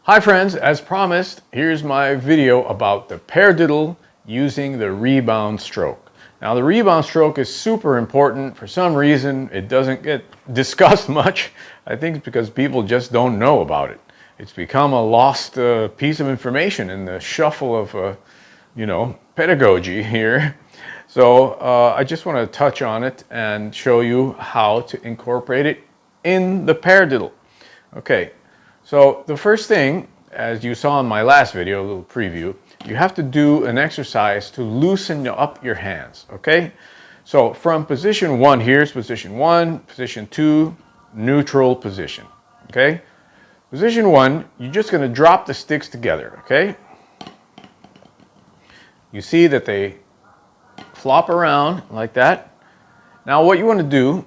Hi friends, as promised, here's my video about the paradiddle using the rebound stroke. Now the rebound stroke is super important. For some reason it doesn't get discussed much. I think it's because people just don't know about it. It's become a lost piece of information in the shuffle of pedagogy here. So I just want to touch on it and show you how to incorporate it in the paradiddle. Okay. So the first thing, as you saw in my last video, a little preview, you have to do an exercise to loosen up your hands, okay? So from position 1, here's position 1, position 2, neutral position, okay? Position 1, you're just going to drop the sticks together, okay? You see that they flop around like that. Now what you want to do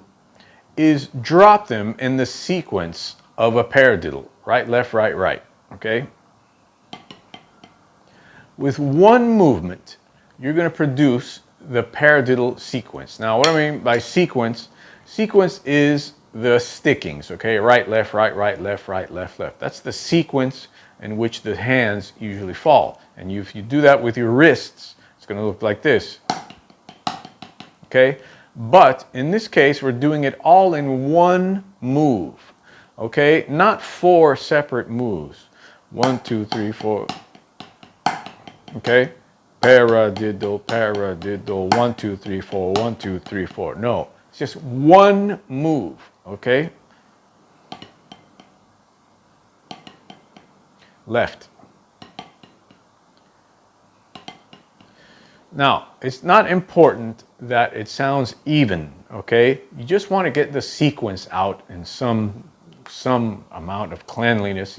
is drop them in the sequence of a paradiddle. Right, left, right, right, okay? With one movement, you're going to produce the paradiddle sequence. Now, what I mean by sequence is the stickings, okay? Right, left, left, left. That's the sequence in which the hands usually fall. And if you do that with your wrists, it's going to look like this, okay? But in this case, we're doing it all in one move. Okay, not 4 separate moves. 1, 2, 3, 4. Okay, paradiddle, paradiddle. 1, 2, 3, 4. 1, 2, 3, 4. No, it's just one move. Okay, left. Now, it's not important that it sounds even. Okay, you just want to get the sequence out in some amount of cleanliness,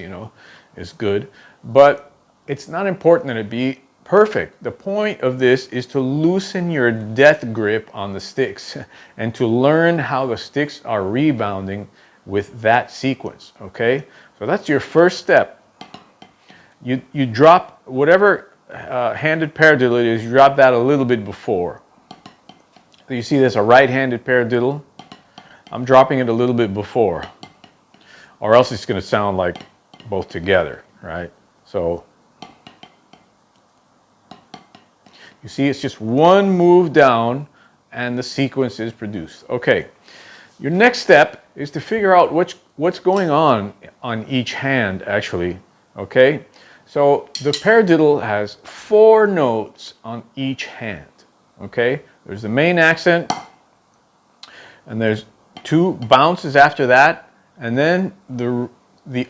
is good, but it's not important that it be perfect. The point of this is to loosen your death grip on the sticks and to learn how the sticks are rebounding with that sequence, okay? So that's your first step. You drop whatever handed paradiddle it is, you drop that a little bit before. So you see there's a right-handed paradiddle. I'm dropping it a little bit before, or else it's going to sound like both together, right? So you see it's just one move down and the sequence is produced. Okay, your next step is to figure out what's going on each hand actually, okay? So the paradiddle has 4 notes on each hand, okay? There's the main accent and there's 2 bounces after that. And then the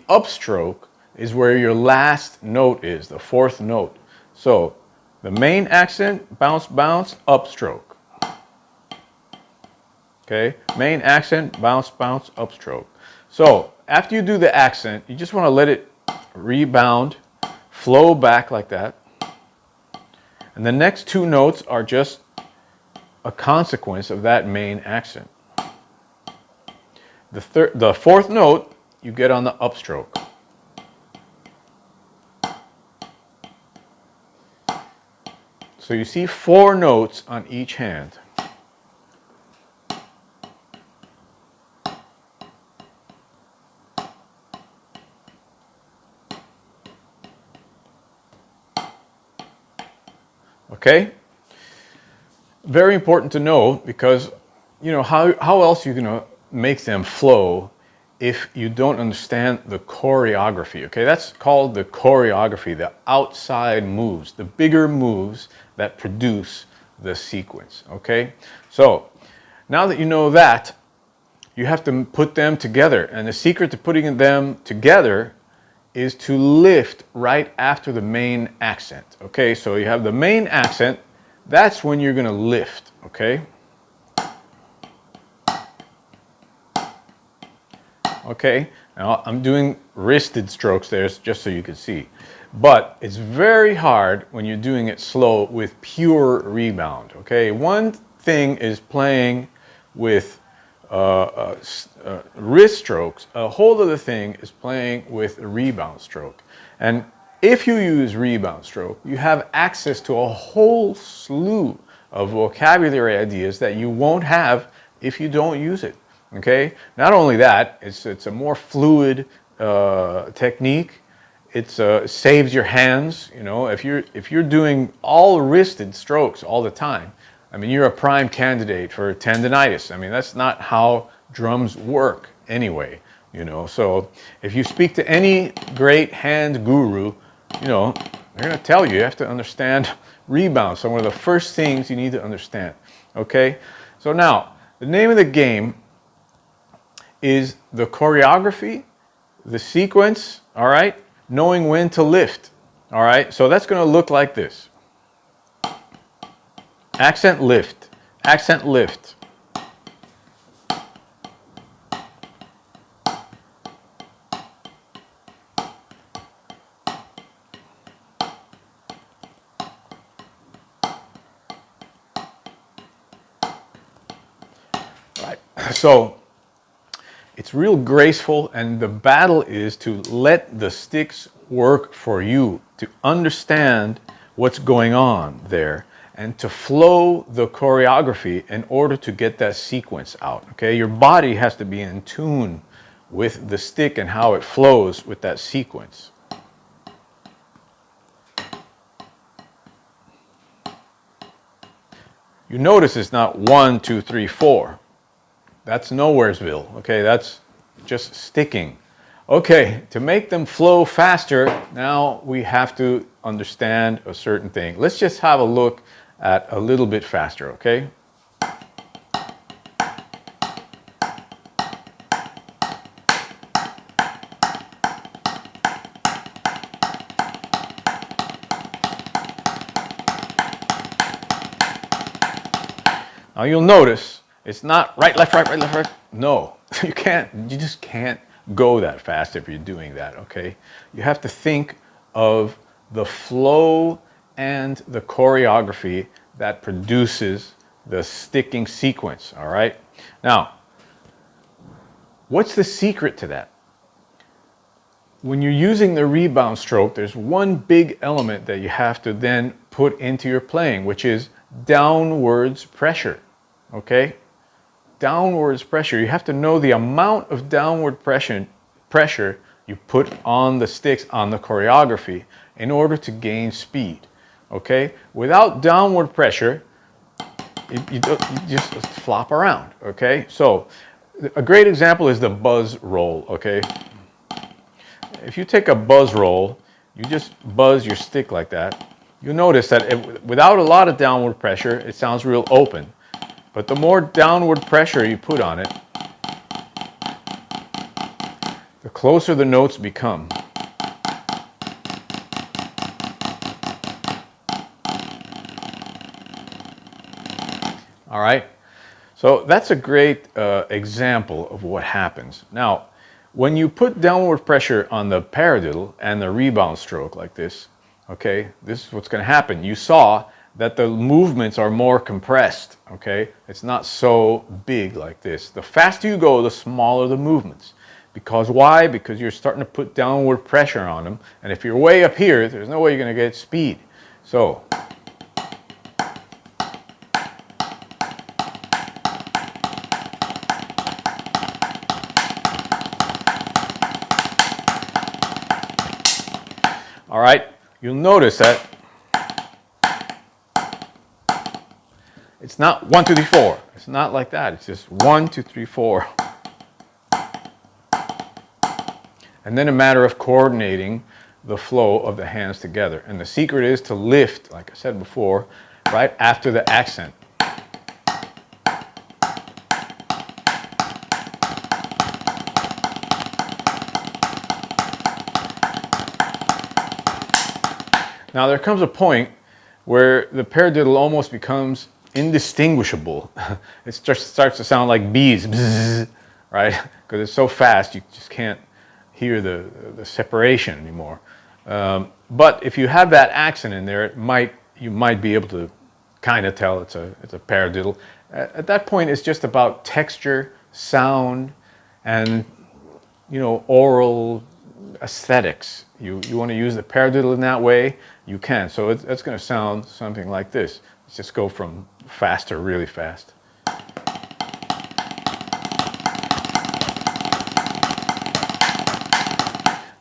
upstroke is where your last note is, the 4th note. So the main accent, bounce, bounce, upstroke. Okay, main accent, bounce, bounce, upstroke. So after you do the accent, you just want to let it rebound, flow back like that. And the next 2 notes are just a consequence of that main accent. The 4th note you get on the upstroke. So you see 4 notes on each hand. Okay? Very important to know because, how else are you going to make them flow if you don't understand the choreography, okay? That's called the choreography, the outside moves, the bigger moves that produce the sequence, okay? So now that you know that, you have to put them together. And the secret to putting them together is to lift right after the main accent, okay? So you have the main accent, that's when you're gonna lift, okay? Okay, now I'm doing wristed strokes there just so you can see. But it's very hard when you're doing it slow with pure rebound, okay? One thing is playing with wrist strokes. A whole other thing is playing with a rebound stroke. And if you use rebound stroke, you have access to a whole slew of vocabulary ideas that you won't have if you don't use it. Okay, not only that, it's a more fluid technique. saves your hands. You know, if you're doing all wristed strokes all the time, I mean, you're a prime candidate for tendinitis. I mean, that's not how drums work anyway. You know, so if you speak to any great hand guru, you know, they're going to tell you have to understand rebound. So one of the first things you need to understand. Okay, so now the name of the game is the choreography, the sequence, all right, knowing when to lift, all right. So that's going to look like this: accent lift, accent lift. Right. So it's real graceful, and the battle is to let the sticks work for you, to understand what's going on there, and to flow the choreography in order to get that sequence out. Okay, your body has to be in tune with the stick and how it flows with that sequence. You notice it's not 1, 2, 3, 4. That's Nowheresville, okay? That's just sticking. Okay, to make them flow faster, now we have to understand a certain thing. Let's just have a look at a little bit faster, okay? Now you'll notice it's not right, left, right, right, left, right. No, you just can't go that fast if you're doing that, okay? You have to think of the flow and the choreography that produces the sticking sequence, all right? Now, what's the secret to that? When you're using the rebound stroke, there's one big element that you have to then put into your playing, which is downwards pressure, okay? Downwards pressure. You have to know the amount of downward pressure you put on the sticks, on the choreography, in order to gain speed, okay? Without downward pressure, you just flop around, okay? So a great example is the buzz roll, okay? If you take a buzz roll, you just buzz your stick like that, you'll notice that without a lot of downward pressure, it sounds real open. But the more downward pressure you put on it, the closer the notes become. All right? So that's a great example of what happens. Now, when you put downward pressure on the paradiddle and the rebound stroke like this, okay, this is what's going to happen. You saw that the movements are more compressed, okay? It's not so big like this. The faster you go, the smaller the movements. Because why? Because you're starting to put downward pressure on them, and if you're way up here, there's no way you're going to get speed. So, all right, you'll notice that it's not 1, 2, 3, 4. It's not like that. It's just 1, 2, 3, 4. And then a matter of coordinating the flow of the hands together. And the secret is to lift, like I said before, right after the accent. Now there comes a point where the paradiddle almost becomes indistinguishable. It just starts to sound like bees, bzzz, right? Because it's so fast you just can't hear the separation anymore. But if you have that accent in there, you might be able to kind of tell it's a paradiddle. At that point, it's just about texture, sound, and oral aesthetics. You want to use the paradiddle in that way, you can. So it's going to sound something like this. Let's just go from fast to really fast.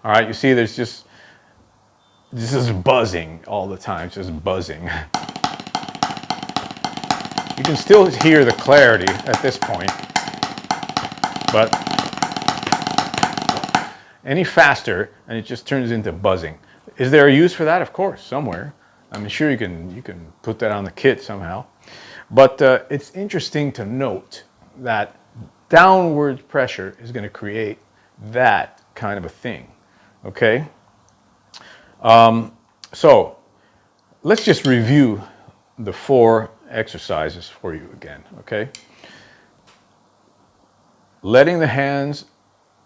All right, you see there's just this is buzzing all the time, it's just buzzing. You can still hear the clarity at this point, but any faster and it just turns into buzzing. Is there a use for that? Of course, somewhere. I'm sure you can put that on the kit somehow. But it's interesting to note that downward pressure is going to create that kind of a thing. Okay? So let's just review the 4 exercises for you again. Okay? Letting the hands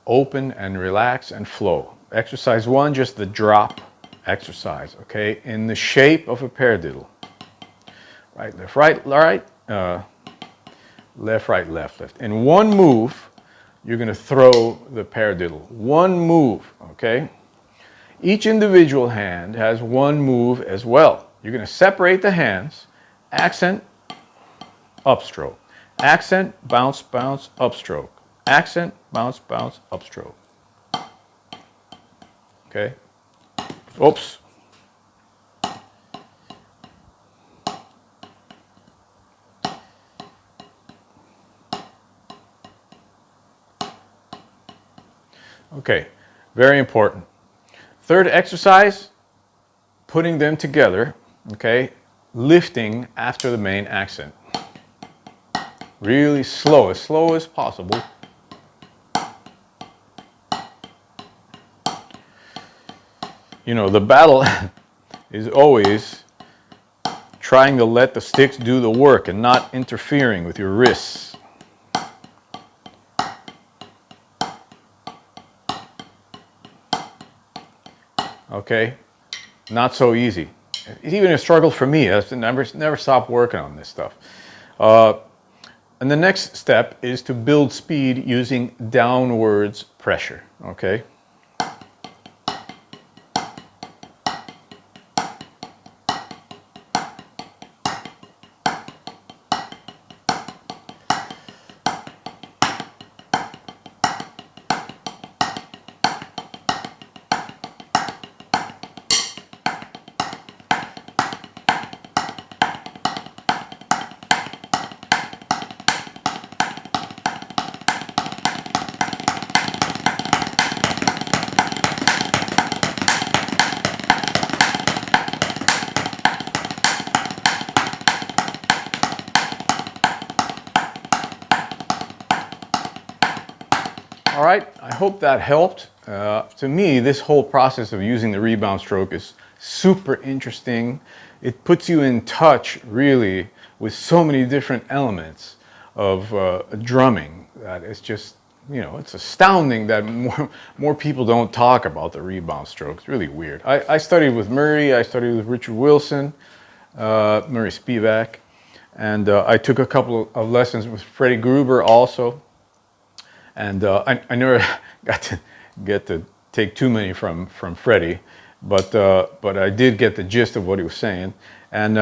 open and relax and flow. Exercise 1, just the drop exercise, okay, in the shape of a paradiddle. Right, left, right, left, right, left, left. In one move, you're going to throw the paradiddle. One move, okay? Each individual hand has one move as well. You're going to separate the hands, accent, upstroke, accent, bounce, bounce, upstroke, accent, bounce, bounce, upstroke. Okay? Oops. Okay, very important. Third exercise, putting them together, okay, lifting after the main accent. Really slow as possible. You know, the battle is always trying to let the sticks do the work and not interfering with your wrists. Okay? Not so easy. It's even a struggle for me. I've never stopped working on this stuff. And the next step is to build speed using downwards pressure. Okay? All right, I hope that helped. To me, this whole process of using the rebound stroke is super interesting. It puts you in touch, really, with so many different elements of drumming that it's just, you know, it's astounding that more people don't talk about the rebound stroke. It's really weird. I studied with Murray, I studied with Richard Wilson, Murray Spivack, and I took a couple of lessons with Freddie Gruber also. And I never get to take too many from Freddie, but I did get the gist of what he was saying. And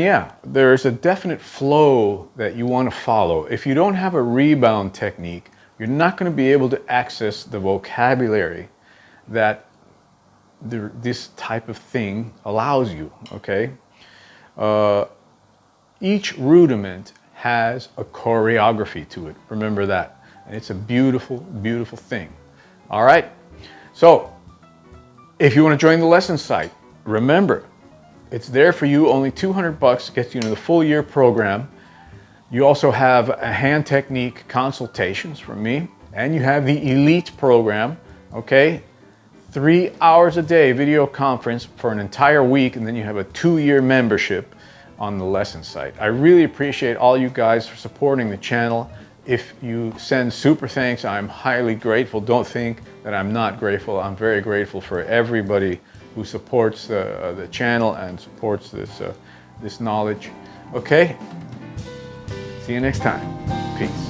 yeah, there's a definite flow that you want to follow. If you don't have a rebound technique, you're not going to be able to access the vocabulary that this type of thing allows you, okay? Each rudiment has a choreography to it. Remember that. And it's a beautiful, beautiful thing. All right? So, if you want to join the lesson site, remember, it's there for you. Only $200 gets you into the full year program. You also have a hand technique consultations from me. And you have the Elite program, okay? 3 hours a day video conference for an entire week. And then you have a 2-year membership on the lesson site. I really appreciate all you guys for supporting the channel. If you send super thanks, I'm highly grateful. Don't think that I'm not grateful. I'm very grateful for everybody who supports the channel and supports this knowledge. Okay? See you next time. Peace.